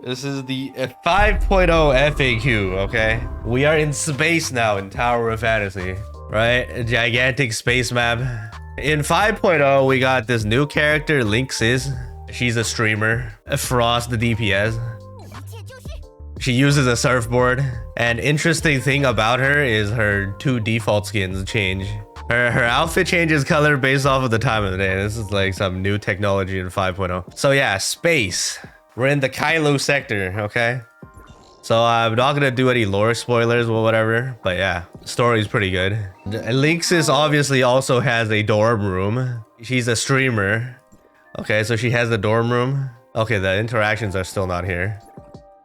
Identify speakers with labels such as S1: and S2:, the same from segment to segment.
S1: This is the 5.0 FAQ, okay? We are in space now in Tower of Fantasy, right? A gigantic space map. In 5.0, we got this new character, Lyncis. She's a streamer. Frost the DPS. She uses a surfboard. And interesting thing about her is her 2 default skins change. Her outfit changes color based off of the time of the day. This is like some new technology in 5.0. So yeah, space. We're in the Kailo sector, okay? So I'm not gonna do any lore spoilers or whatever, but yeah, the story's pretty good. Lyncis obviously also has a dorm room. She's a streamer. Okay, so she has a dorm room. Okay, the interactions are still not here.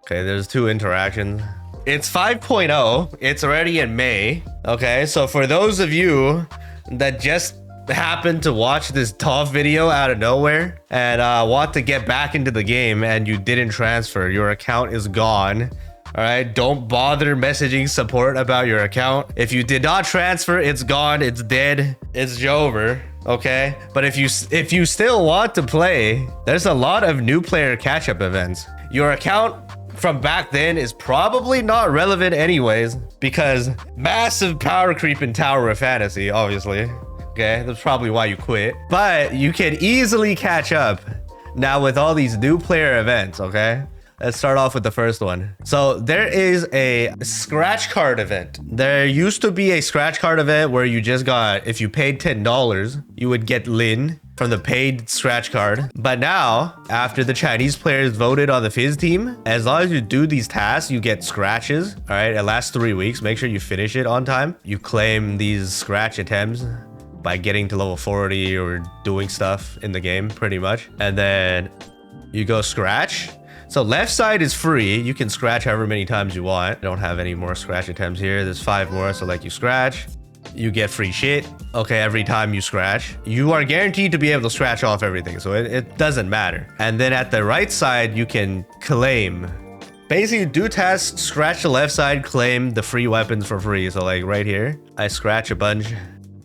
S1: Okay, there's 2 interactions. It's 5.0. It's already in May. Okay, so for those of you that just happened to watch this TOF video out of nowhere and want to get back into the game and you didn't transfer, your account is gone. All right, don't bother messaging support about your account. If you did not transfer, it's gone, it's dead, it's over. Okay, but if you still want to play, there's a lot of new player catch-up events. Your account from back then is probably not relevant anyways, because massive power creep in Tower of Fantasy, obviously. Okay, that's probably why you quit. But you can easily catch up now with all these new player events, okay? Let's start off with the first one. So there is a scratch card event. There used to be a scratch card event where you just got, if you paid $10, you would get Lin from the paid scratch card. But now, after the Chinese players voted on the Fizz team, as long as you do these tasks, you get scratches. All right, it lasts 3 weeks. Make sure you finish it on time. You claim these scratch attempts by getting to level 40 or doing stuff in the game, pretty much. And then you go scratch. So left side is free. You can scratch however many times you want. I don't have any more scratch attempts here. There's 5 more. So like you scratch, you get free shit. Okay, every time you scratch, you are guaranteed to be able to scratch off everything. So it doesn't matter. And then at the right side, you can claim. Basically, do tasks, scratch the left side, claim the free weapons for free. So like right here, I scratch a bunch.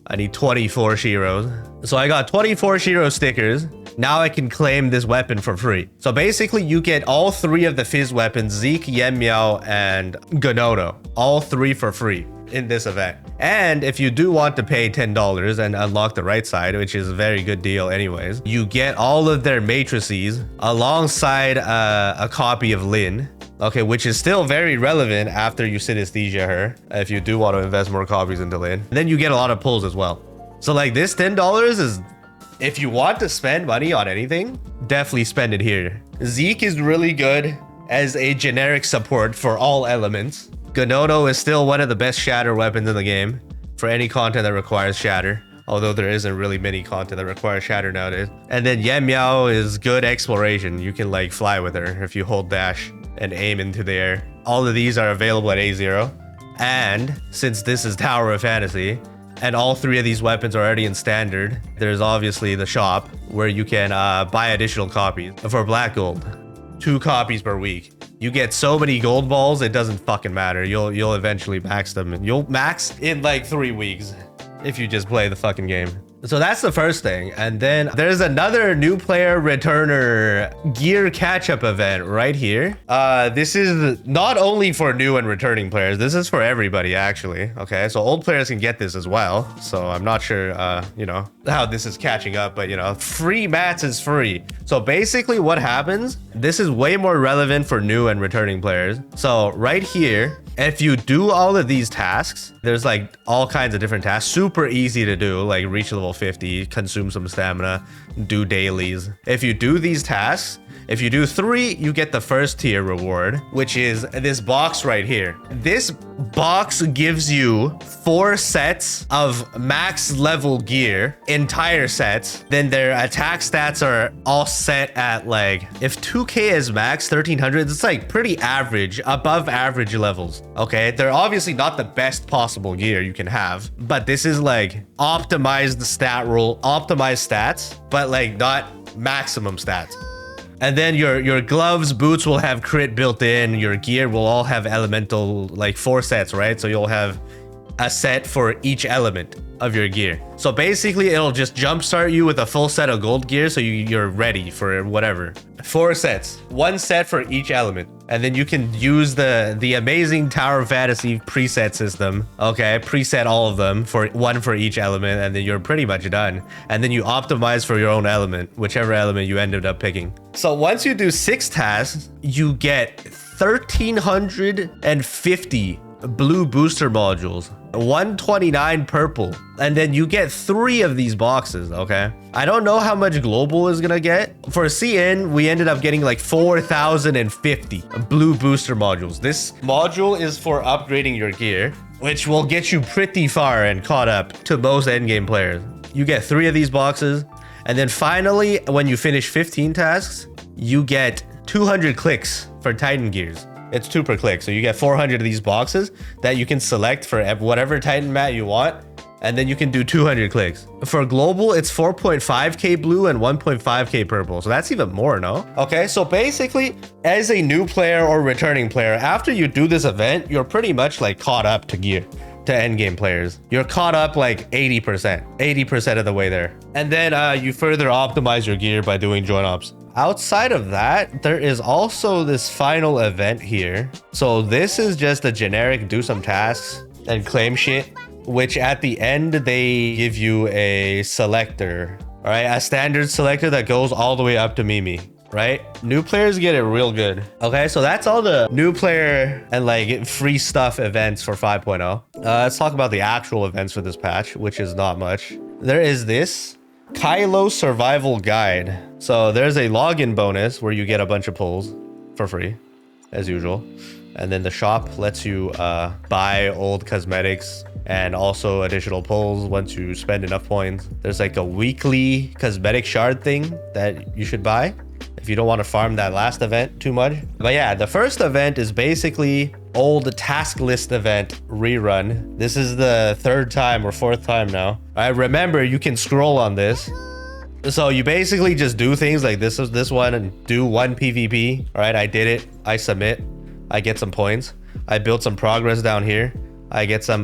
S1: I need 24 Shiros. So I got 24 Shiro stickers. Now I can claim this weapon for free. So basically you get all 3 of the Fizz weapons, Zeke, Yen Miao, and Ganono. All 3 for free in this event. And if you do want to pay $10 and unlock the right side, which is a very good deal anyways, you get all of their matrices alongside a copy of Lin. Okay, which is still very relevant after you synesthesia her, if you do want to invest more copies into Lin. And then you get a lot of pulls as well. So like this $10 is, if you want to spend money on anything, definitely spend it here. Zeke is really good as a generic support for all elements. Ganono is still one of the best shatter weapons in the game for any content that requires shatter. Although there isn't really many content that requires shatter nowadays. And then Yen Miao is good exploration. You can like fly with her if you hold dash and aim into the air. All of these are available at A0. And since this is Tower of Fantasy, and all 3 of these weapons are already in standard, there's obviously the shop where you can buy additional copies for black gold. 2 copies per week. You get so many gold balls, it doesn't fucking matter. You'll eventually max them. You'll max in like 3 weeks if you just play the fucking game. So that's the first thing. And then there's another new player returner gear catch-up event right here. This is not only for new and returning players. This is for everybody, actually. Okay, so old players can get this as well. So I'm not sure, you know, how this is catching up, but you know, free mats is free. So basically what happens, this is way more relevant for new and returning players. So right here, if you do all of these tasks, there's like all kinds of different tasks, super easy to do, like reach level 50, consume some stamina, do dailies. If you do these tasks, if you do 3, you get the first tier reward, which is this box right here. This box gives you 4 sets of max level gear, entire sets. Then their attack stats are all set at like, if 2k is max, 1300, it's like pretty average, above average levels. Okay, they're obviously not the best possible gear you can have, but this is like optimized stat rule, optimized stats, but like not maximum stats. And then your gloves, boots will have crit built in. Your gear will all have elemental, like 4 sets, right? So you'll have a set for each element of your gear. So basically it'll just jumpstart you with a full set of gold gear, so you're ready for whatever. 4 sets, 1 set for each element. And then you can use the amazing Tower of Fantasy preset system. Okay, preset all of them for 1 for each element, and then you're pretty much done. And then you optimize for your own element, whichever element you ended up picking. So once you do 6 tasks, you get 1,350 blue booster modules, 129 purple, and then you get 3 of these boxes. Okay, I don't know how much global is gonna get. For CN, we ended up getting like 4,050 blue booster modules. This module is for upgrading your gear, which will get you pretty far and caught up to most endgame players. You get 3 of these boxes, and then finally, when you finish 15 tasks, you get 200 clicks for Titan gears. It's 2 per click, so you get 400 of these boxes that you can select for whatever Titan mat you want, and then you can do 200 clicks. For global, it's 4.5k blue and 1.5k purple, so that's even more, no? Okay, so basically, as a new player or returning player, after you do this event, you're pretty much like caught up to gear, to endgame players. You're caught up like 80% of the way there. And then you further optimize your gear by doing joint ops. Outside of that, there is also this final event here. So this is just a generic do some tasks and claim shit, which at the end, they give you a selector, all right? A standard selector that goes all the way up to Mimi, right? New players get it real good. Okay, so that's all the new player and like free stuff events for 5.0. Let's talk about the actual events for this patch, which is not much. There is this Kailo survival guide. So there's a login bonus where you get a bunch of pulls for free, as usual. And then the shop lets you buy old cosmetics and also additional pulls once you spend enough points. There's like a weekly cosmetic shard thing that you should buy if you don't want to farm that last event too much. But yeah, the first event is basically old task list event rerun. This is the 3rd time or 4th time now. All right, remember, you can scroll on this. So you basically just do things like this one and do 1 PvP. All right, I did it. I submit. I get some points. I built some progress down here. I get some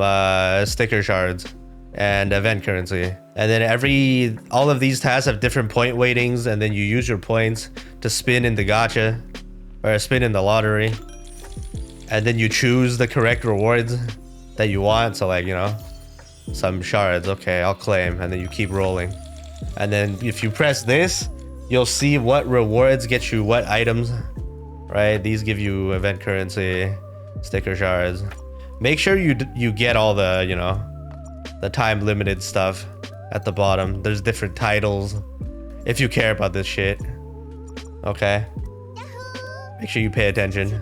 S1: sticker shards and event currency. And then all of these tasks have different point weightings, and then you use your points to spin in the gacha or spin in the lottery. And then you choose the correct rewards that you want. So like, you know, some shards. Okay, I'll claim. And then you keep rolling. And then if you press this, you'll see what rewards get you what items, right? These give you event currency, sticker shards. Make sure you get all the, you know, the time limited stuff at the bottom. There's different titles if you care about this shit. Okay. Make sure you pay attention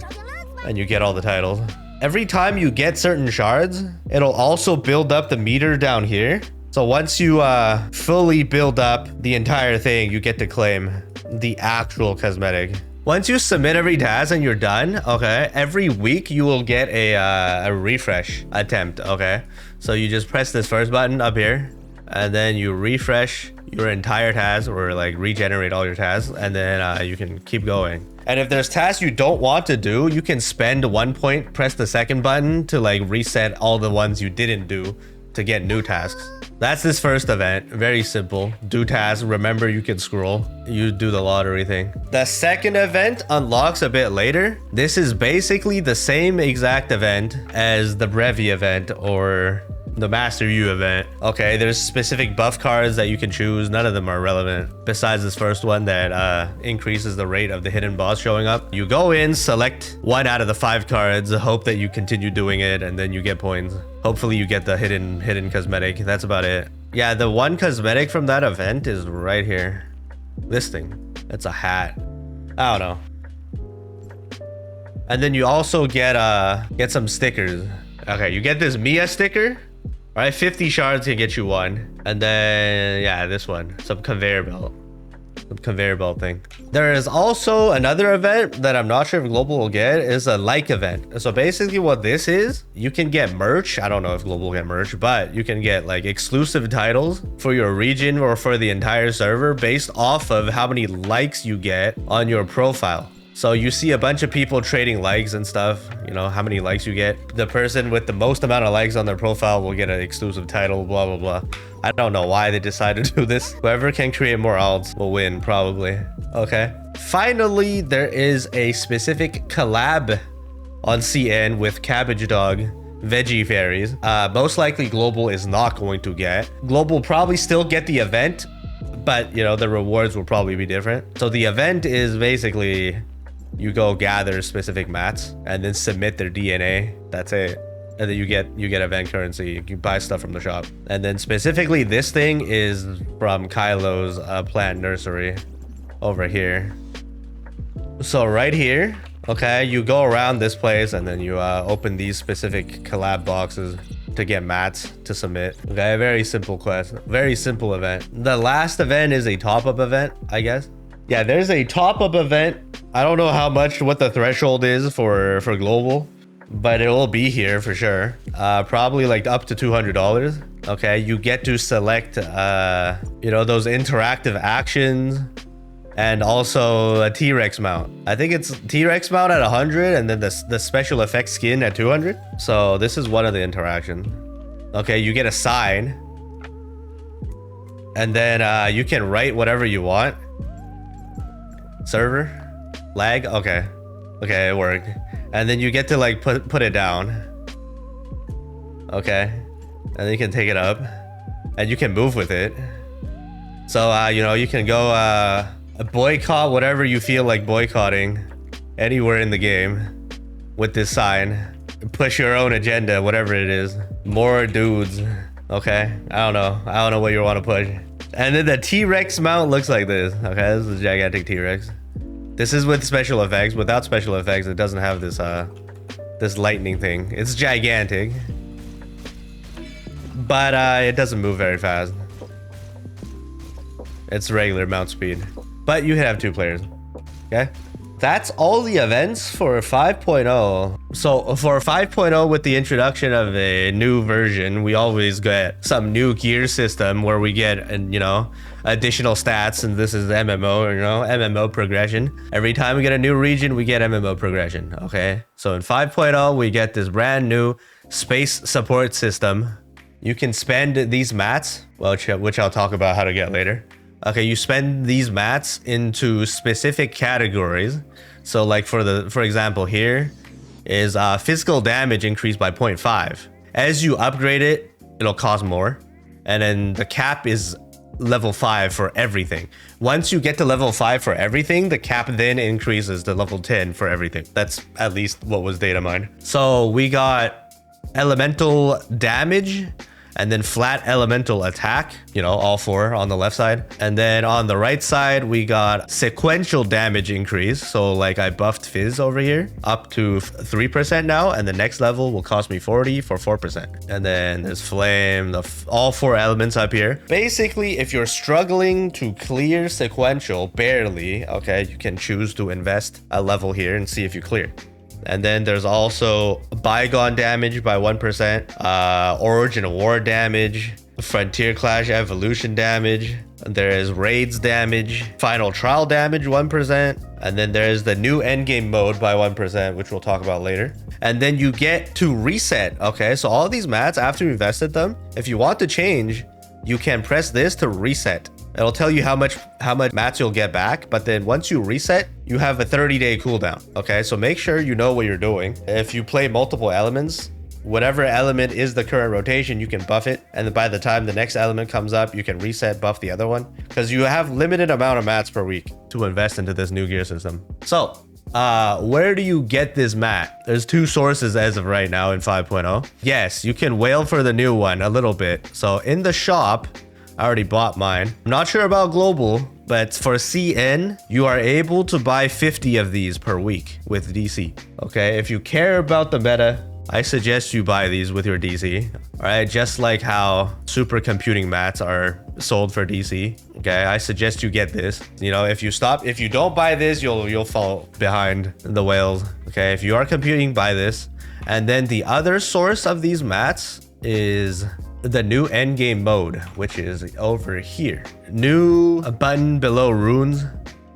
S1: and you get all the titles. Every time you get certain shards, it'll also build up the meter down here. So once you fully build up the entire thing, you get to claim the actual cosmetic. Once you submit every task and you're done, okay, every week you will get a refresh attempt, okay? So you just press this first button up here, and then you refresh your entire task, or like regenerate all your tasks, and then you can keep going. And if there's tasks you don't want to do, you can spend 1 point, press the second button to like reset all the ones you didn't do to get new tasks. That's this first event. Very simple. Do tasks. Remember, you can scroll. You do the lottery thing. The second event unlocks a bit later. This is basically the same exact event as the Brevi event or the Master U event. Okay, there's specific buff cards that you can choose. None of them are relevant besides this first one that increases the rate of the hidden boss showing up. You go in, select 1 out of the 5 cards, hope that you continue doing it, and then you get points. Hopefully you get the hidden cosmetic. That's about it. Yeah, the 1 cosmetic from that event is right here. This thing. It's a hat. I don't know. And then you also get some stickers. Okay, you get this Mia sticker. All right, 50 shards can get you 1. And then, yeah, this one. Some conveyor belt. Some conveyor belt thing. There is also another event that I'm not sure if Global will get. Is a like event. So basically what this is, you can get merch. I don't know if Global will get merch, but you can get like exclusive titles for your region or for the entire server based off of how many likes you get on your profile. So you see a bunch of people trading likes and stuff, you know, how many likes you get. The person with the most amount of likes on their profile will get an exclusive title, blah, blah, blah. I don't know why they decided to do this. Whoever can create more alts will win, probably. Okay. Finally, there is a specific collab on CN with Cabbage Dog, Veggie Fairies. Most likely Global is not going to get. Global probably still get the event, but you know, the rewards will probably be different. So the event is basically you go gather specific mats and then submit their DNA. That's it. And then you get event currency. You buy stuff from the shop. And then specifically this thing is from Kailo's plant nursery over here. So right here, okay, you go around this place and then you open these specific collab boxes to get mats to submit. Okay, very simple quest, very simple event. The last event is a top-up event, I guess. Yeah, there's a top-up event. I don't know what the threshold is for global, but it will be here for sure. Probably like up to $200. Okay, you get to select you know, those interactive actions and also a T-Rex mount. I think it's T-Rex mount at 100 and then the special effects skin at 200. So this is one of the interactions. Okay, you get a sign and then you can write whatever you want. Server lag. Okay, it worked. And then you get to like put it down. Okay, and then you can take it up and you can move with it. So you know, you can go boycott whatever you feel like boycotting anywhere in the game with this sign. Push your own agenda, whatever it is. More dudes. Okay, I don't know what you want to push. And then the T-Rex mount looks like this. Okay, this is a gigantic T-Rex. This is with special effects. Without special effects, it doesn't have this this lightning thing. It's gigantic, but it doesn't move very fast. It's regular mount speed, but you can have 2 players. Okay, that's all the events for 5.0. So for 5.0, with the introduction of a new version, we always get some new gear system where we get, you know, additional stats, and this is MMO, you know, MMO progression. Every time we get a new region, we get MMO progression. Okay, so in 5.0, we get this brand new space support system. You can spend these mats, which I'll talk about how to get later. Okay, you spend these mats into specific categories. So like for example, here is physical damage increased by 0.5. As you upgrade it, it'll cost more. And then the cap is level 5 for everything. Once you get to level 5 for everything, the cap then increases to level 10 for everything. That's at least what was data mined. So we got elemental damage and then flat elemental attack, you know, all 4 on the left side. And then on the right side, we got sequential damage increase. So like I buffed Fizz over here up to 3% now, and the next level will cost me 40 for 4%. And then there's flame, all 4 elements up here. Basically, if you're struggling to clear sequential barely, okay, you can choose to invest a level here and see if you clear. And then there's also Bygone damage by 1%, Origin War damage, Frontier Clash Evolution damage. There is Raids damage, Final Trial damage 1%, and then there's the new Endgame Mode by 1%, which we'll talk about later. And then you get to reset. Okay, so all these mats, after you invested them, if you want to change, you can press this to reset. It'll tell you how much mats you'll get back, but then once you reset, you have a 30-day cooldown. Okay, so make sure you know what you're doing. If you play multiple elements, whatever element is the current rotation, you can buff it, and by the time the next element comes up, you can reset, buff the other one, because you have limited amount of mats per week to invest into this new gear system. So where do you get this mat? There's 2 sources as of right now in 5.0. Yes, you can whale for the new one a little bit. So in the shop, I already bought mine. I'm not sure about global, but for CN, you are able to buy 50 of these per week with DC. Okay, if you care about the meta, I suggest you buy these with your DC. All right, just like how supercomputing mats are sold for DC. Okay, I suggest you get this. You know, if you don't buy this, you'll fall behind the whales. Okay, if you are computing, buy this. And then the other source of these mats is the new Endgame Mode, which is over here. New button below runes.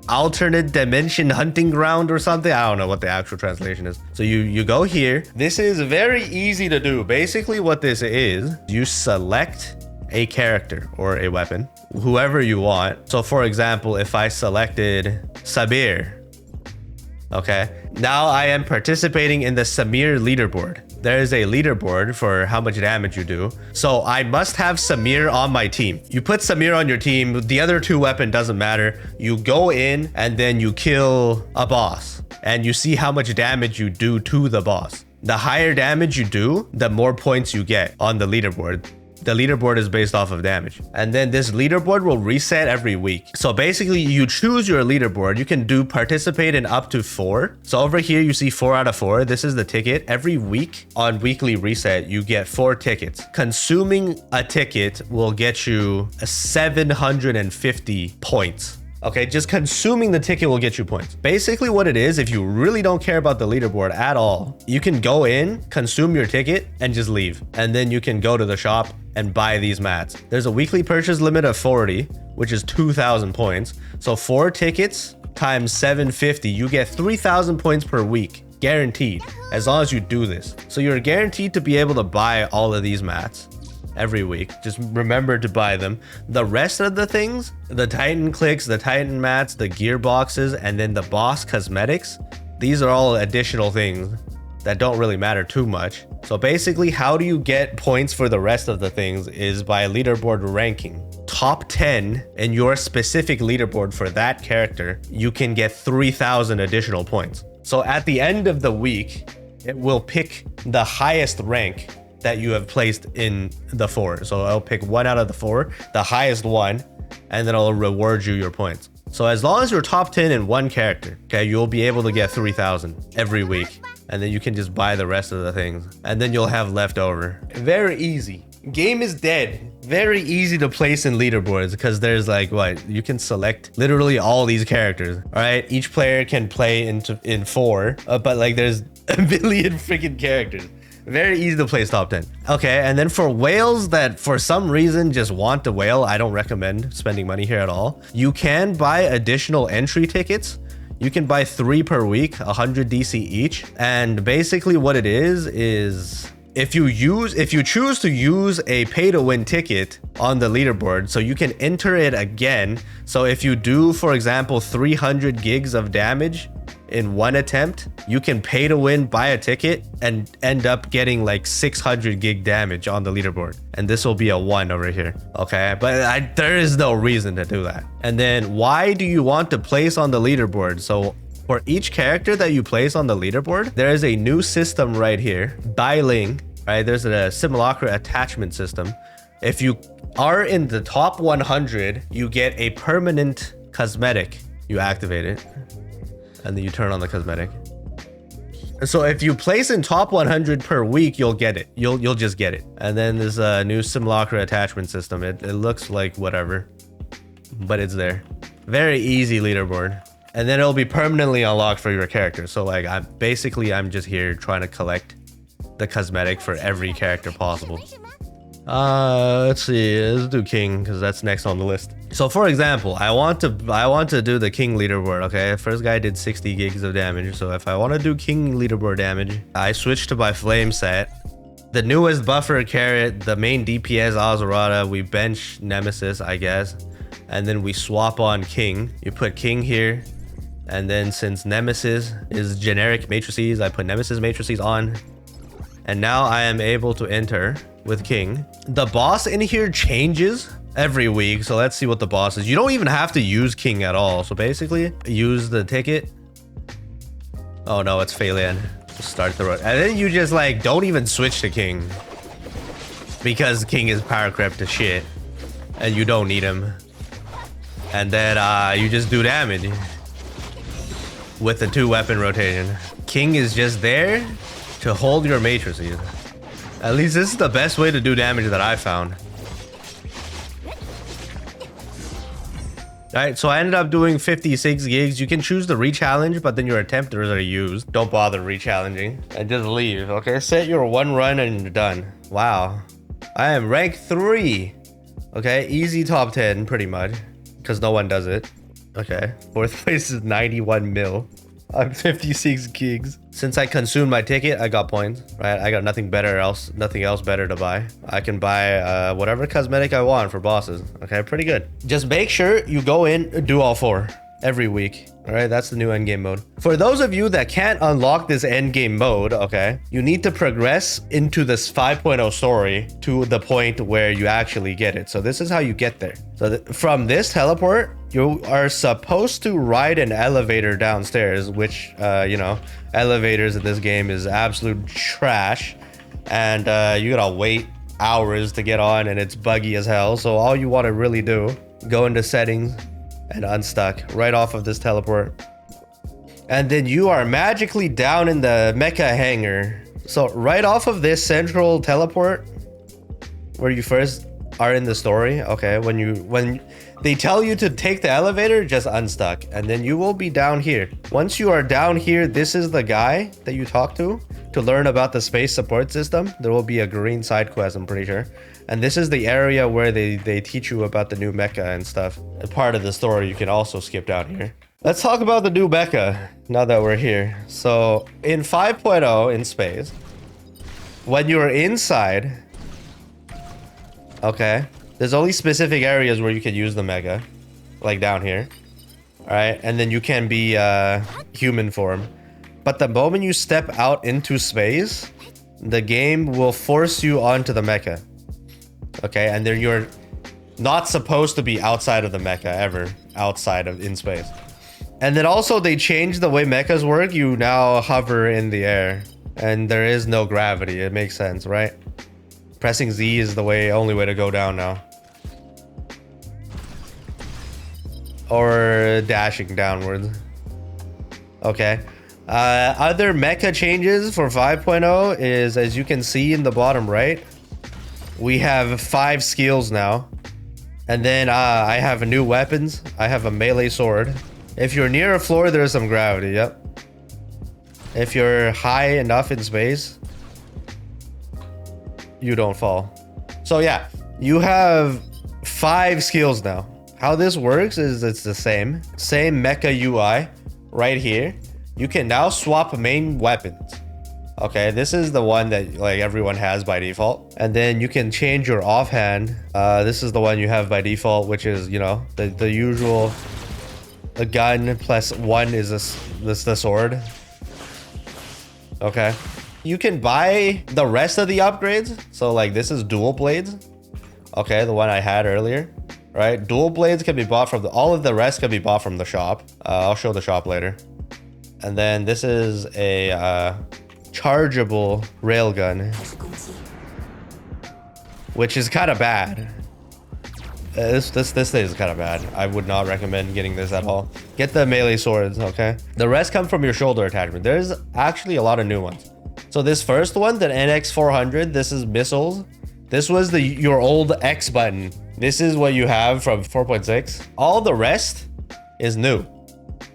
S1: alternate dimension hunting ground or something. I don't know what the actual translation is. So you go here. This is very easy to do. Basically what this is, you select a character or a weapon, whoever you want. So for example, if I selected Samir, okay, now I am participating in the Samir leaderboard. There is a leaderboard for how much damage you do. So I must have Samir on my team. You put Samir on your team. The other two weapon doesn't matter. You go in and then you kill a boss and you see how much damage you do to the boss. The higher damage you do, the more points you get on the leaderboard. The leaderboard is based off of damage. And then this leaderboard will reset every week. So basically you choose your leaderboard. You can participate in up to 4. So over here you see 4 out of 4. This is the ticket. Every week on weekly reset, you get 4 tickets. Consuming a ticket will get you 750 points. Okay, just consuming the ticket will get you points. Basically what it is, if you really don't care about the leaderboard at all, you can go in, consume your ticket, and just leave. And then you can go to the shop and buy these mats. There's a weekly purchase limit of 40, which is 2,000 points. So 4 tickets times 750, you get 3,000 points per week, guaranteed, as long as you do this. So you're guaranteed to be able to buy all of these mats every week. Just remember to buy them. The rest of the things, the Titan clicks, the Titan mats, the gearboxes, and then the boss cosmetics, these are all additional things that don't really matter too much. So basically, how do you get points for the rest of the things is by leaderboard ranking. Top 10 in your specific leaderboard for that character, you can get 3,000 additional points. So at the end of the week, it will pick the highest rank that you have placed in the 4. So I'll pick 1 out of the 4, the highest one, and then I'll reward you your points. So as long as you're top 10 in one character, okay, you'll be able to get 3,000 every week. And then you can just buy the rest of the things. And then you'll have leftover. Very easy. Game is dead. Very easy to place in leaderboards because there's like, what? You can select literally all these characters. All right, each player can play in 4, but like there's a billion freaking characters. Very easy to place top 10. Okay, and then for whales that for some reason just want to whale, I don't recommend spending money here at all. You can buy additional entry tickets. You can buy 3 per week, 100 DC each. And basically what it is if you choose to use a pay to win ticket on the leaderboard, so you can enter it again. So if you do, for example, 300 gigs of damage in one attempt, you can pay to win, buy a ticket, and end up getting like 600 gig damage on the leaderboard. And this will be a 1 over here. Okay, but there is no reason to do that. And then why do you want to place on the leaderboard? So for each character that you place on the leaderboard, there is a new system right here, dialing, right? There's a simulacra attachment system. If you are in the top 100, you get a permanent cosmetic. You activate it, and then you turn on the cosmetic. So if you place in top 100 per week, you'll get it. You'll just get it. And then there's a new simulacra attachment system. It looks like whatever, but it's there. Very easy leaderboard. And then it'll be permanently unlocked for your character. So like I'm just here trying to collect the cosmetic for every character possible. Let's see, let's do King because that's next on the list. So for example, I want to do the King leaderboard. Okay, first guy did 60 gigs of damage. So if I want to do King leaderboard damage, I switch to my flame set. The newest buffer carrot, the main DPS Azurata, we bench Nemesis, I guess, and then we swap on King. You put King here, and then since Nemesis is generic matrices, I put Nemesis matrices on. And now I am able to enter with King. The boss in here changes every week. So let's see what the boss is. You don't even have to use King at all. So basically use the ticket. Oh no, it's Phelan. Just start the road. And then you just like, don't even switch to King. Because King is power crept to shit. And you don't need him. And then you just do damage. With the 2 weapon rotation. King is just there to hold your matrices. At least this is the best way to do damage that I found. Alright, so I ended up doing 56 gigs. You can choose the re-challenge, but then your attempters are used. Don't bother re-challenging and just leave, okay? Set your 1 run and you're done. Wow. I am rank 3. Okay, easy top 10 pretty much, because no one does it. Okay. Fourth place is 91 mil. I'm 56 gigs. Since I consumed my ticket, I got points, right? I got nothing else better to buy. I can buy whatever cosmetic I want for bosses. Okay, pretty good. Just make sure you go in, do all 4 every week. All right, that's the new endgame mode. For those of you that can't unlock this endgame mode, okay, you need to progress into this 5.0 story to the point where you actually get it. So this is how you get there. So from this teleport, you are supposed to ride an elevator downstairs, which, you know, elevators in this game is absolute trash. And you gotta wait hours to get on and it's buggy as hell. So all you want to really do, go into settings and unstuck right off of this teleport. And then you are magically down in the mecha hangar. So right off of this central teleport where you first are in the story, okay, when they tell you to take the elevator, just unstuck and then you will be down here. Once you are down here, this is the guy that you talk to learn about the space support system. There will be a green side quest, I'm pretty sure. And this is the area where they teach you about the new mecha and stuff. A part of the story you can also skip down here. Let's talk about the new mecha now that we're here. So in 5.0 in space, when you're inside, okay, there's only specific areas where you can use the mecha, like down here. All right, and then you can be human form. But the moment you step out into space, the game will force you onto the mecha. Okay, and then you're not supposed to be outside of the mecha ever, outside of in space. And then also they changed the way mechas work. You now hover in the air and there is no gravity. It makes sense, right? Pressing Z is the only way to go down now. Or dashing downwards. Okay. Other mecha changes for 5.0 is, as you can see in the bottom right, we have 5 skills now. And then I have new weapons. I have a melee sword. If you're near a floor, there's some gravity. Yep. If you're high enough in space, you don't fall. So yeah, you have 5 skills now. How this works is it's the same mecha UI right here. You can now swap main weapons. Okay, this is the one that like everyone has by default. And then you can change your offhand. This is the one you have by default, which is, you know, the usual, a gun plus 1 is the sword. Okay. You can buy the rest of the upgrades. So like this is dual blades. Okay, the one I had earlier. Right, dual blades can be bought from all of the rest can be bought from the shop. I'll show the shop later. And then this is a chargeable railgun, which is kind of bad. This thing is kind of bad. I would not recommend getting this at all. Get the melee swords, okay? The rest come from your shoulder attachment. There's actually a lot of new ones. So this first one, the NX400, this is missiles. This was your old X button. This is what you have from 4.6. All the rest is new.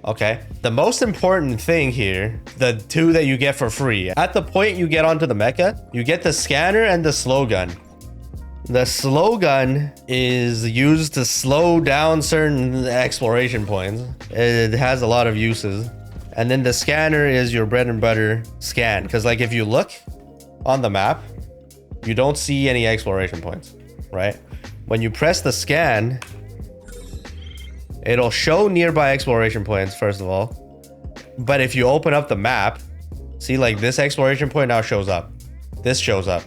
S1: Okay, the most important thing here, the 2 that you get for free. At the point you get onto the mecha, you get the scanner and the slow gun. The slow gun is used to slow down certain exploration points. It has a lot of uses. And then the scanner is your bread and butter scan. Because like if you look on the map, you don't see any exploration points, right? When you press the scan, it'll show nearby exploration points, first of all. But if you open up the map, see like this exploration point now shows up. This shows up,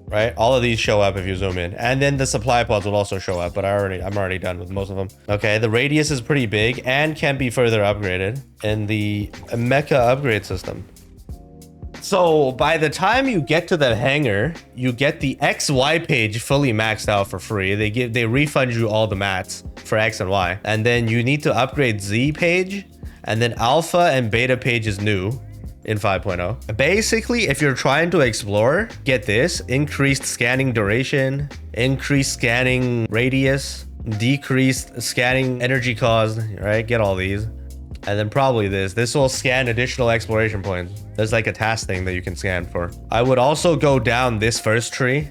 S1: right? All of these show up if you zoom in. And then the supply pods will also show up, but I'm already done with most of them. Okay, the radius is pretty big and can be further upgraded in the mecha upgrade system. So by the time you get to the hangar, you get the XY page fully maxed out for free. They refund you all the mats for X and Y. And then you need to upgrade Z page, and then alpha and beta page is new in 5.0. Basically, if you're trying to explore, get this: increased scanning duration, increased scanning radius, decreased scanning energy cost, right? Get all these. And then probably this will scan additional exploration points. There's like a task thing that you can scan for. I would also go down this first tree.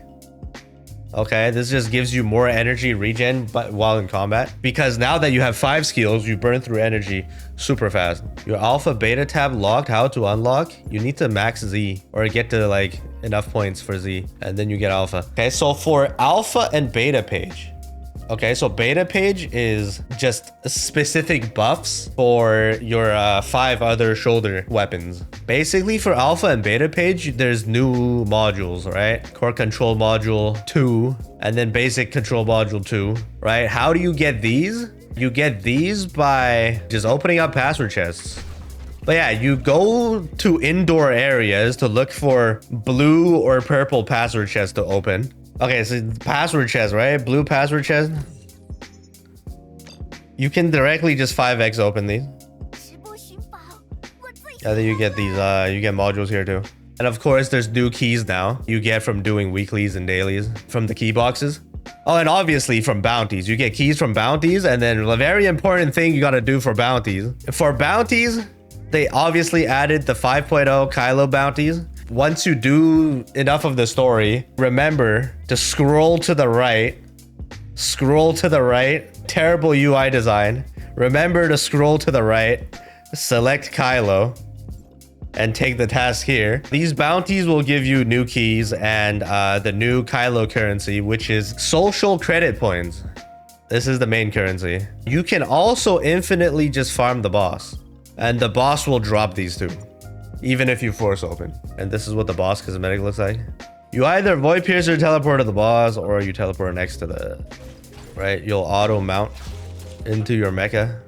S1: Okay, this just gives you more energy regen but while in combat. Because now that you have 5 skills, you burn through energy super fast. Your alpha beta tab locked. How to unlock? You need to max Z or get to like enough points for Z and then you get alpha. Okay, so for alpha and beta page. Okay, so beta page is just specific buffs for your 5 other shoulder weapons. Basically, for alpha and beta page, there's new modules, right? Core control module 2, and then basic control module 2, right? How do you get these? You get these by just opening up password chests. But yeah, you go to indoor areas to look for blue or purple password chests to open. Okay, so password chest, right? Blue password chest. You can directly just 5x open these. And then you get these, you get modules here too. And of course, there's new keys now. You get from doing weeklies and dailies from the key boxes. Oh, and obviously from bounties. You get keys from bounties. And then a very important thing you gotta do for bounties. For bounties, they obviously added the 5.0 Kailo bounties. Once you do enough of the story, remember to scroll to the right. Scroll to the right. Terrible UI design. Remember to scroll to the right. Select Kailo. And take the task here. These bounties will give you new keys and the new Kailo currency, which is social credit points. This is the main currency. You can also infinitely just farm the boss. And the boss will drop these too. Even if you force open. And this is what the boss cosmetic looks like. You either Voidpiercer teleport to the boss or you teleport next to the... Right? You'll auto mount into your mecha.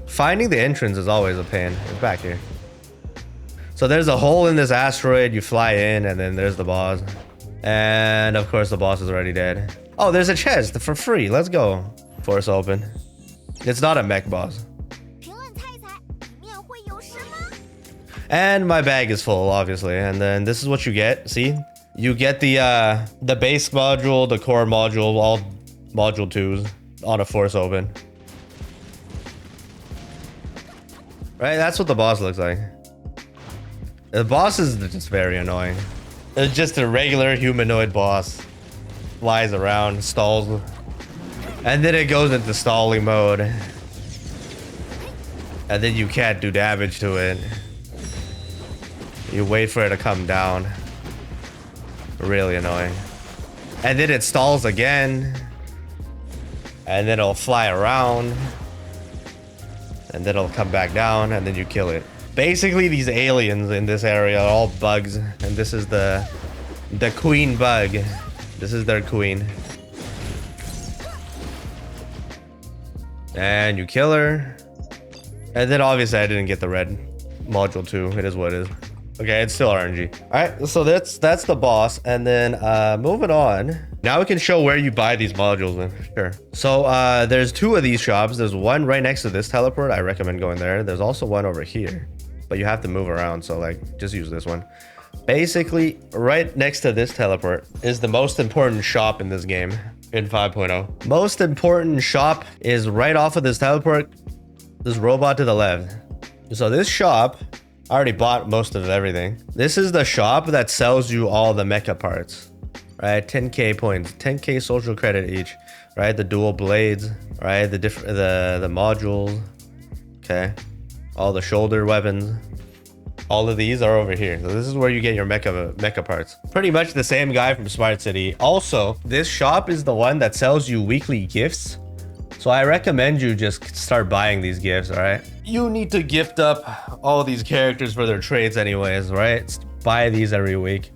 S1: Finding the entrance is always a pain. It's back here. So there's a hole in this asteroid. You fly in and then there's the boss. And of course the boss is already dead. Oh, there's a chest for free. Let's go. Force open. It's not a mech boss. And my bag is full, obviously. And then this is what you get. See? You get the base module, the core module, all module 2s on a force open. Right? That's what the boss looks like. The boss is just very annoying. It's just a regular humanoid boss. Flies around, stalls. And then it goes into stalling mode. And then you can't do damage to it. You wait for it to come down. Really annoying. And then it stalls again. And then it'll fly around. And then it'll come back down and then you kill it. Basically, these aliens in this area are all bugs. And this is the queen bug. This is their queen. And you kill her. And then obviously I didn't get the red module 2. It is what it is. Okay, it's still RNG. All right, so that's the boss. And then moving on. Now we can show where you buy these modules in. Sure. So there's 2 of these shops. There's one right next to this teleport. I recommend going there. There's also one over here. But you have to move around. So like, just use this one. Basically, right next to this teleport is the most important shop in this game. In 5.0. Most important shop is right off of this teleport. This robot to the left. So this shop... I already bought most of everything. This is the shop that sells you all the mecha parts, right? 10k points, 10k social credit each, right? The dual blades, right? The modules, okay? All the shoulder weapons. All of these are over here. So this is where you get your mecha parts. Pretty much the same guy from Smart City. Also, this shop is the one that sells you weekly gifts. So I recommend you just start buying these gifts, all right? You need to gift up all these characters for their trades anyways, right? Buy these every week.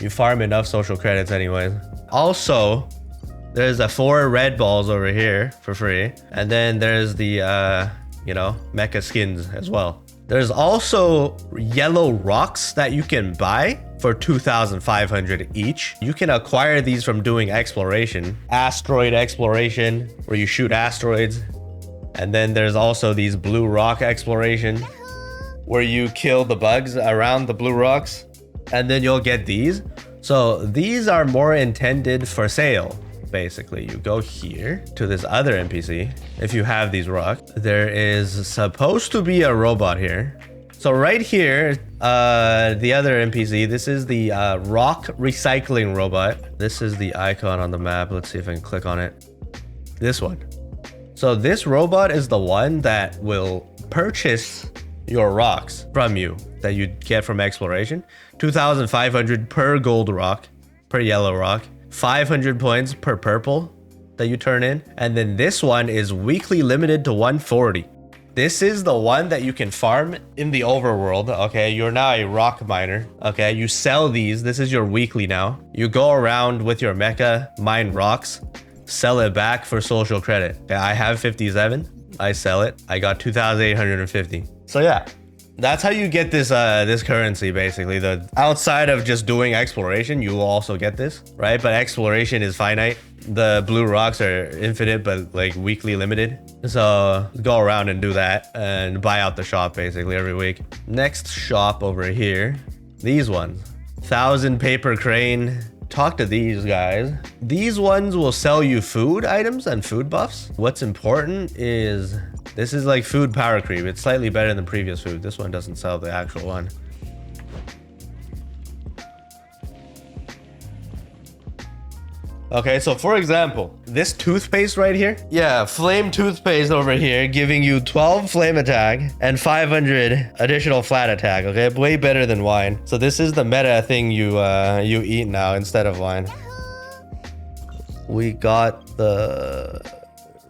S1: You farm enough social credits anyways. Also, there's the 4 red balls over here for free. And then there's the, you know, mecha skins as well. There's also yellow rocks that you can buy for 2,500 each. You can acquire these from doing exploration. Asteroid exploration, where you shoot asteroids. And then there's also these blue rock exploration, where you kill the bugs around the blue rocks. And then you'll get these. So these are more intended for sale. Basically, you go here to this other NPC. If you have these rocks, there is supposed to be a robot here. So right here, the other NPC, this is the rock recycling robot. This is the icon on the map. Let's see if I can click on it. This one. So this robot is the one that will purchase your rocks from you that you get from exploration. 2,500 per gold rock, per yellow rock, 500 points per purple that you turn in. And then this one is weekly limited to 140. This is the one that you can farm in the overworld. Okay, you're now a rock miner. Okay, you sell these. This is your weekly now. You go around with your mecha, mine rocks, sell it back for social credit. Okay, I have 57. I sell it. I got 2,850. So yeah, that's how you get this this currency basically. The outside of just doing exploration, you will also get this, right? But exploration is finite. The blue rocks are infinite, but like weekly limited. So go around and do that and buy out the shop basically every week. Next shop over here, these ones, 1,000 paper crane. Talk to these guys. These ones will sell you food items and food buffs. What's important is this is like food power creep. It's slightly better than previous food. This one doesn't sell the actual one. Okay, so for example, this toothpaste right here. Yeah, flame toothpaste over here, giving you 12 flame attack and 500 additional flat attack. Okay, way better than wine. So this is the meta thing you eat now instead of wine. We got the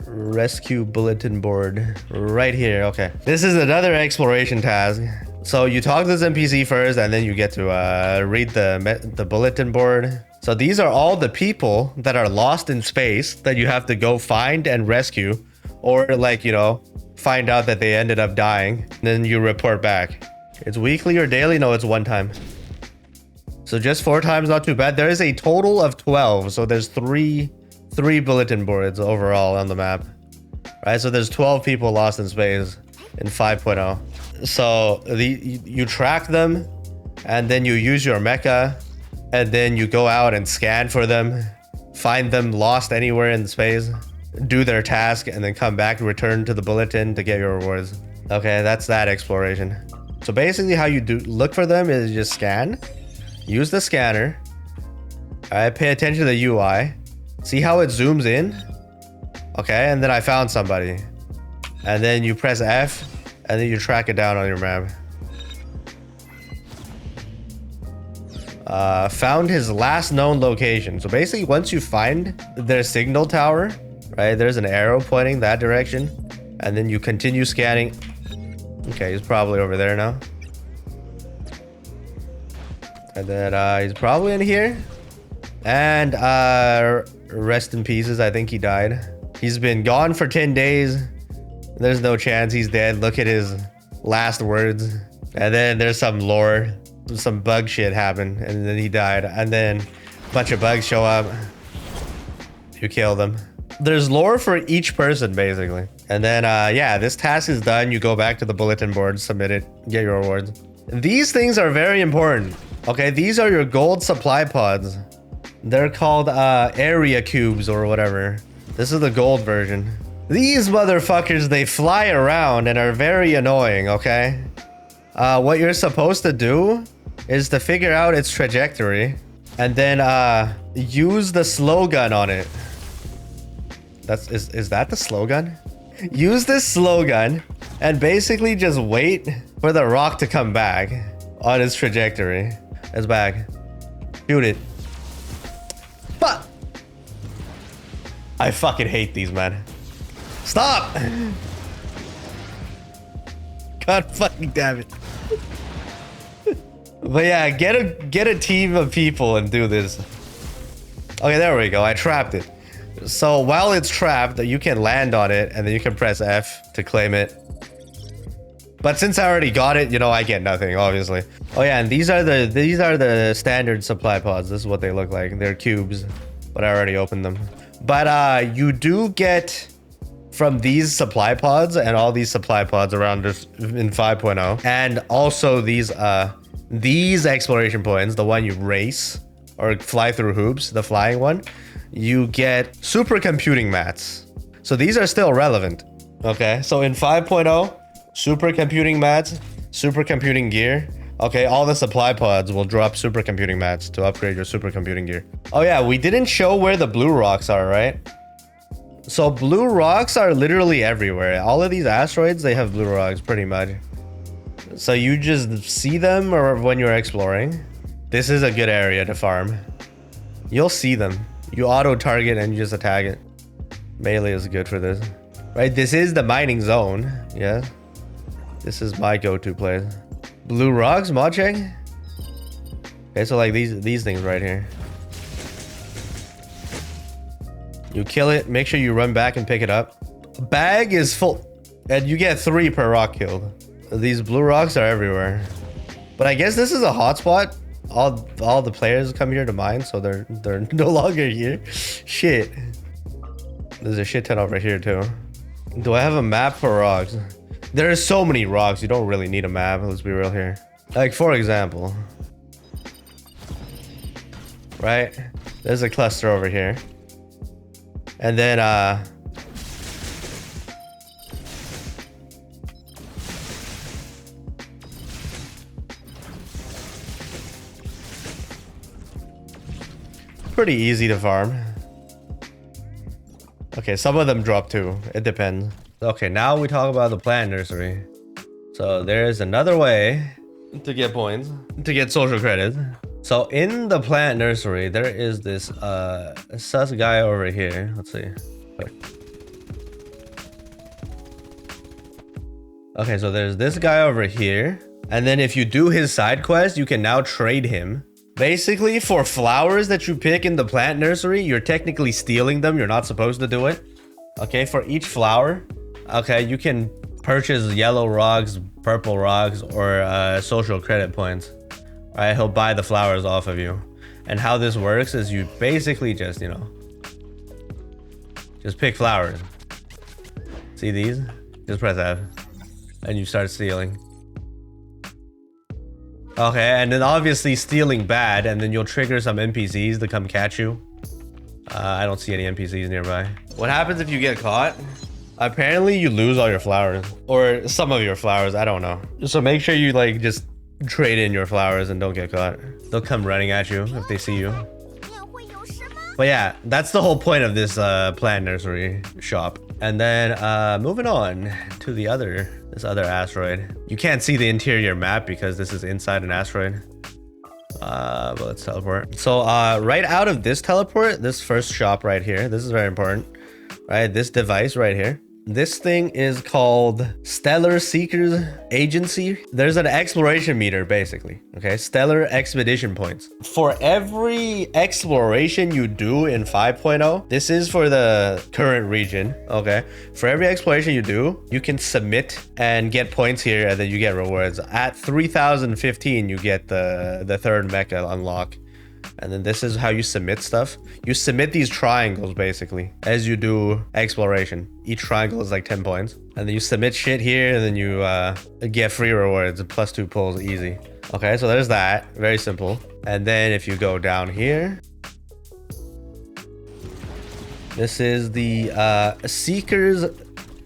S1: rescue bulletin board right here. Okay, this is another exploration task. So you talk to this NPC first, and then you get to read the bulletin board. So these are all the people that are lost in space that you have to go find and rescue, or like, you know, find out that they ended up dying. Then you report back. It's weekly or daily? No, it's one time. So just 4 times, not too bad. There is a total of 12. So there's three bulletin boards overall on the map, right? So there's 12 people lost in space in 5.0. So you track them, and then you use your mecha. And then you go out and scan for them, find them lost anywhere in space, do their task, and then come back and return to the bulletin to get your rewards. Okay, that's that exploration. So basically how you look for them is just scan, use the scanner. All right, pay attention to the UI, see how it zooms in. Okay, and then I found somebody. And then you press F, and then you track it down on your map. Found his last known location. So basically once you find their signal tower, right, there's an arrow pointing that direction, and then you continue scanning. Okay, he's probably over there now. And then he's probably in here. And rest in pieces, I think he died. He's been gone for 10 days. There's no chance he's dead. Look at his last words. And then there's some lore. Some bug shit happened, and then he died, and then a bunch of bugs show up. You kill them. There's lore for each person basically, and then yeah, this task is done. You go back to the bulletin board, submit it, get your rewards. These things are very important. Okay, these are your gold supply pods. They're called area cubes or whatever. This is the gold version. These motherfuckers, they fly around and are very annoying. Okay, what you're supposed to do is to figure out its trajectory and then use the slow gun on it. Is that the slow gun? Use this slow gun and basically just wait for the rock to come back on its trajectory. It's back. Shoot it. But I fucking hate these, man. Stop! God fucking damn it. But yeah, get a team of people and do this. Okay, there we go. I trapped it. So while it's trapped, you can land on it, and then you can press F to claim it. But since I already got it, you know, I get nothing, obviously. Oh yeah, and these are the standard supply pods. This is what they look like. They're cubes, but I already opened them. But you do get from these supply pods and all these supply pods around this in 5.0, and also these exploration points, the one you race or fly through hoops, the flying one, you get supercomputing mats. So these are still relevant. Okay, so in 5.0, supercomputing mats, Supercomputing gear. Okay, all the supply pods will drop supercomputing mats to upgrade your supercomputing gear. Oh yeah, we didn't show where the blue rocks are, right? So blue rocks are literally everywhere. All of these asteroids, they have blue rocks pretty much. So you just see them or when you're exploring. This is a good area to farm. You'll see them. You auto target and you just attack it. Melee is good for this. Right, this is the mining zone. Yeah. This is my go-to place. Blue rocks, mod check. Okay, so like these things right here. You kill it, make sure you run back and pick it up. Bag is full, and you get 3 per rock killed. These blue rocks are everywhere. But I guess this is a hotspot. All the players come here to mine, so they're no longer here. Shit. There's a shit ton over here too. Do I have a map for rocks? There are so many rocks, you don't really need a map. Let's be real here. Like for example, right? There's a cluster over here. And then pretty easy to farm. Okay, some of them drop too. It depends. Okay, now we talk about the plant nursery. So there's another way to get points, to get social credits. So in the plant nursery, there is this sus guy over here. Let's see. Okay, so there's this guy over here. And then if you do his side quest, you can now trade him. Basically, for flowers that you pick in the plant nursery, you're technically stealing them. You're not supposed to do it. Okay, for each flower, okay, you can purchase yellow rocks, purple rocks, or social credit points. Right, he'll buy the flowers off of you. And how this works is you basically just, you know, just pick flowers. See these? Just press F. And you start stealing. Okay, and then obviously stealing bad, and then you'll trigger some NPCs to come catch you. I don't see any NPCs nearby. What happens if you get caught? Apparently you lose all your flowers. Or some of your flowers, I don't know. So make sure you like just trade in your flowers and don't get caught. They'll come running at you if they see you. But yeah, that's the whole point of this plant nursery shop. And then moving on to this other asteroid. You can't see the interior map because this is inside an asteroid. But let's teleport. So right out of this teleport, this first shop right here, this is very important. Right, this device right here. This thing is called Stellar Seekers Agency. There's an exploration meter, basically. Okay, Stellar Expedition Points. For every exploration you do in 5.0, this is for the current region. Okay, for every exploration you do, you can submit and get points here, and then you get rewards. At 3015, you get the third mecha unlock. And then this is how you submit stuff. You submit these triangles basically as you do exploration. Each triangle is like 10 points. And then you submit shit here, and then you get free rewards, +2 pulls, easy. Okay, so there's that. Very simple. And then if you go down here, this is the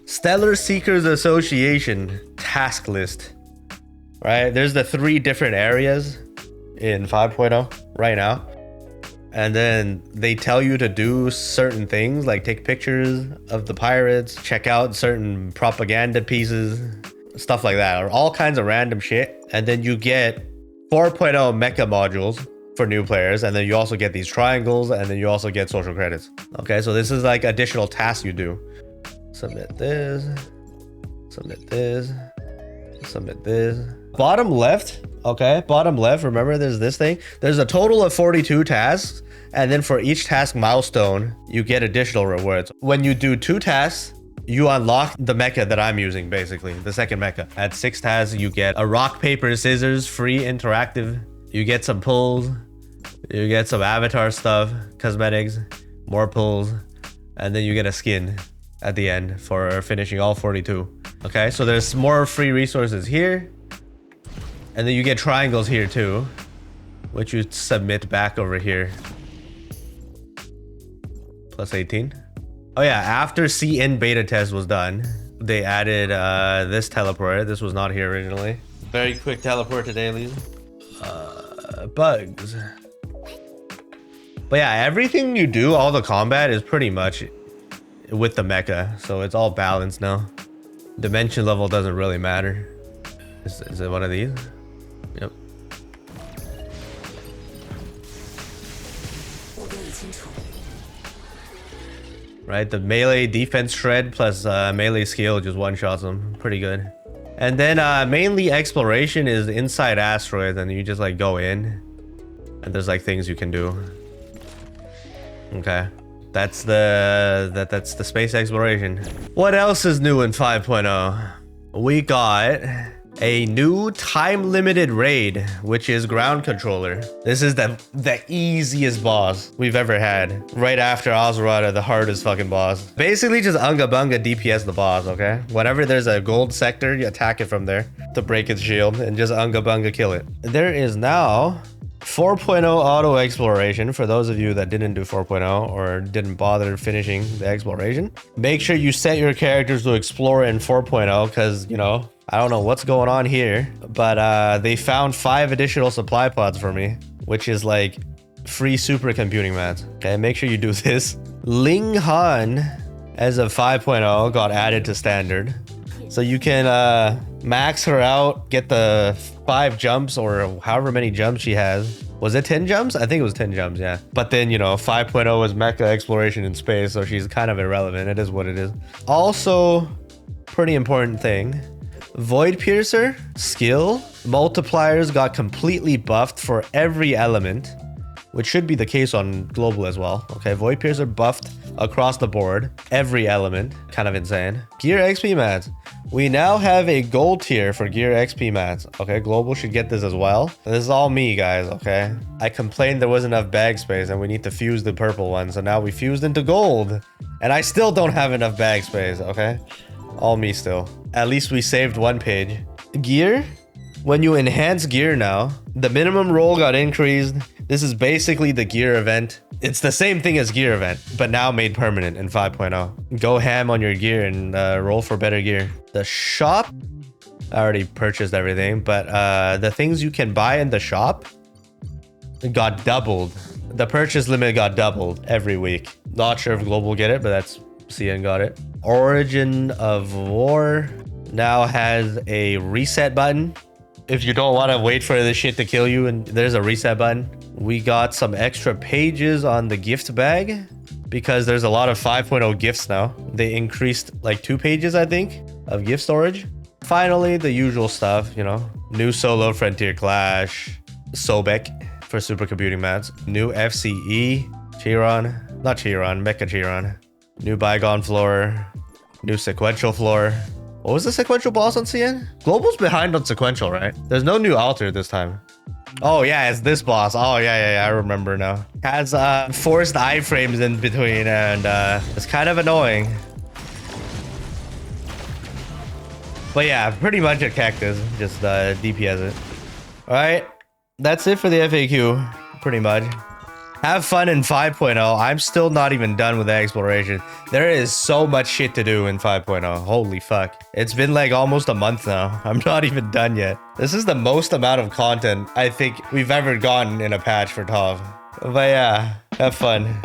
S1: Stellar Seekers Association task list. Right, there's the 3 different areas in 5.0 right now, and then they tell you to do certain things like take pictures of the pirates, check out certain propaganda pieces, stuff like that, or all kinds of random shit. And then you get 4.0 mecha modules for new players, and then you also get these triangles, and then you also get social credits. Okay, so this is like additional tasks you do. Submit this, submit this, submit this. Bottom left, okay, bottom left, remember there's this thing. There's a total of 42 tasks, and then for each task milestone, you get additional rewards. When you do 2 tasks, you unlock the mecha that I'm using, basically, the second mecha. At 6 tasks, you get a rock, paper, scissors, free interactive. You get some pulls, you get some avatar stuff, cosmetics, more pulls, and then you get a skin at the end for finishing all 42. Okay, so there's more free resources here. And then you get triangles here too, which you submit back over here. +18. Oh yeah, after CN beta test was done, they added this teleporter. This was not here originally. Very quick teleport to dailies. Bugs. But yeah, everything you do, all the combat is pretty much with the mecha. So it's all balanced now. Dimension level doesn't really matter. Is it one of these? Yep. Right, the melee defense shred plus melee skill just one-shots them. Pretty good. And then mainly exploration is inside Asteroid, and you just like go in and there's like things you can do. Okay. That's the space exploration. What else is new in 5.0? We got a new time-limited raid, which is ground controller. This is the easiest boss we've ever had. Right after Asteroid, the hardest fucking boss. Basically just unga bunga DPS the boss, okay? Whenever there's a gold sector, you attack it from there to break its shield and just unga bunga kill it. There is now 4.0 auto exploration for those of you that didn't do 4.0 or didn't bother finishing the exploration. Make sure you set your characters to explore in 4.0 because, you know, I don't know what's going on here, but they found 5 additional supply pods for me, which is like free supercomputing mats. Okay, make sure you do this. Ling Han as of 5.0 got added to standard. So you can max her out, get the 5 jumps or however many jumps she has. Was it 10 jumps? I think it was 10 jumps, yeah. But then, you know, 5.0 is mecha exploration in space, so she's kind of irrelevant. It is what it is. Also, pretty important thing. Voidpiercer skill multipliers got completely buffed for every element, which should be the case on global as well. Okay, Voidpiercer buffed across the board, every element. Kind of insane. Gear XP mats. We now have a gold tier for gear XP mats. Okay, global should get this as well. This is all me, guys, okay? I complained there wasn't enough bag space and we need to fuse the purple one. So now we fused into gold. And I still don't have enough bag space, okay? All me still. At least we saved 1 page. Gear? When you enhance gear now, the minimum roll got increased. This is basically the gear event. It's the same thing as gear event, but now made permanent in 5.0. Go ham on your gear and roll for better gear. The shop, I already purchased everything, but the things you can buy in the shop got doubled. The purchase limit got doubled every week. Not sure if global get it, but that's CN got it. Origin of War now has a reset button. If you don't want to wait for this shit to kill you, and there's a reset button. We got some extra pages on the gift bag because there's a lot of 5.0 gifts now. They increased like 2 pages, I think, of gift storage. Finally, the usual stuff, you know, new solo Frontier Clash, Sobek for supercomputing mats, new FCE, Mecha Chiron, new Bygone floor, new sequential floor. What was the sequential boss on CN? Global's behind on sequential, right? There's no new altar this time. Oh yeah, it's this boss. Oh yeah, I remember now. Has forced iframes in between and it's kind of annoying. But yeah, pretty much a cactus. Just DPS it. Alright, that's it for the FAQ, pretty much. Have fun in 5.0. I'm still not even done with the exploration. There is so much shit to do in 5.0. Holy fuck. It's been like almost a month now. I'm not even done yet. This is the most amount of content I think we've ever gotten in a patch for TOV. But yeah, have fun.